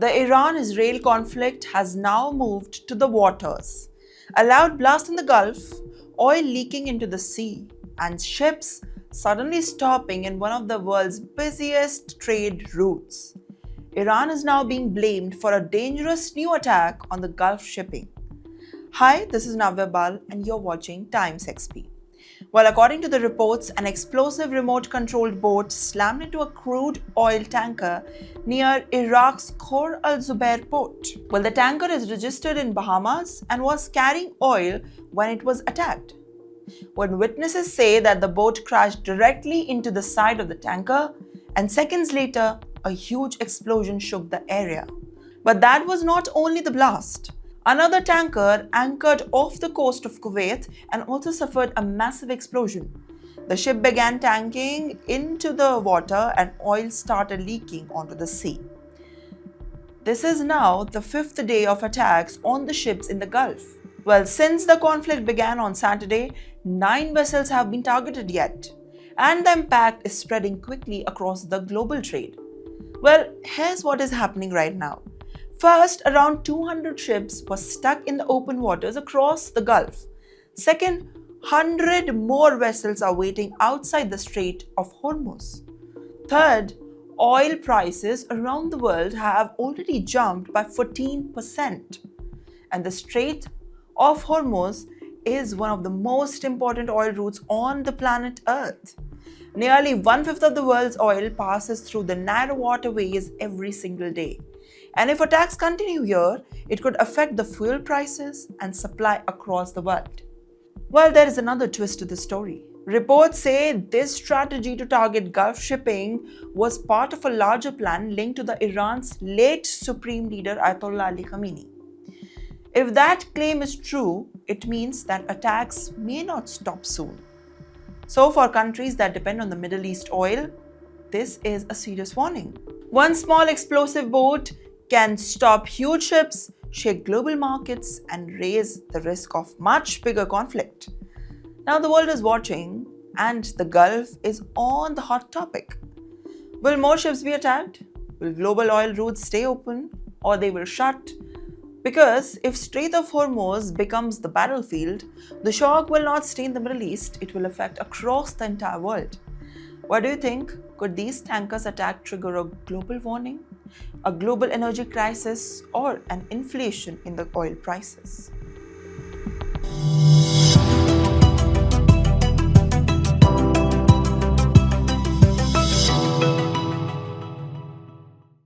The Iran-Israel conflict has now moved to the waters. A loud blast in the Gulf, oil leaking into the sea, and ships suddenly stopping in one of the world's busiest trade routes. Iran is now being blamed for a dangerous new attack on the Gulf shipping. Hi, this is Navya Bal and you're watching TimesXP. Well, according to the reports, an explosive remote-controlled boat slammed into a crude oil tanker near Iraq's Khor al-Zubair port. Well, the tanker is registered in Bahamas and was carrying oil when it was attacked. When witnesses say that the boat crashed directly into the side of the tanker, and seconds later, a huge explosion shook the area. But that was not only the blast. Another tanker anchored off the coast of Kuwait and also suffered a massive explosion. The ship began tanking into the water and oil started leaking onto the sea. This is now the fifth day of attacks on the ships in the Gulf. Well, since the conflict began on Saturday, 9 vessels have been targeted yet, and the impact is spreading quickly across the global trade. Well, here's what is happening right now. First, around 200 ships were stuck in the open waters across the Gulf. Second, 100 more vessels are waiting outside the Strait of Hormuz. Third, oil prices around the world have already jumped by 14%. And the Strait of Hormuz is one of the most important oil routes on the planet Earth. Nearly 1/5 of the world's oil passes through the narrow waterways every single day. And if attacks continue here, it could affect the fuel prices and supply across the world. Well, there is another twist to the story. Reports say this strategy to target Gulf shipping was part of a larger plan linked to the Iran's late Supreme Leader Ayatollah Ali Khamenei. If that claim is true, it means that attacks may not stop soon. So for countries that depend on the Middle East oil, this is a serious warning. One small explosive boat can stop huge ships, shake global markets, and raise the risk of much bigger conflict. Now the world is watching, and the Gulf is on the hot topic. Will more ships be attacked? Will global oil routes stay open, or they will shut? Because if Strait of Hormuz becomes the battlefield, the shock will not stay in the Middle East, it will affect across the entire world. What do you think? Could these tankers attack trigger a global warning, a global energy crisis, or an inflation in the oil prices?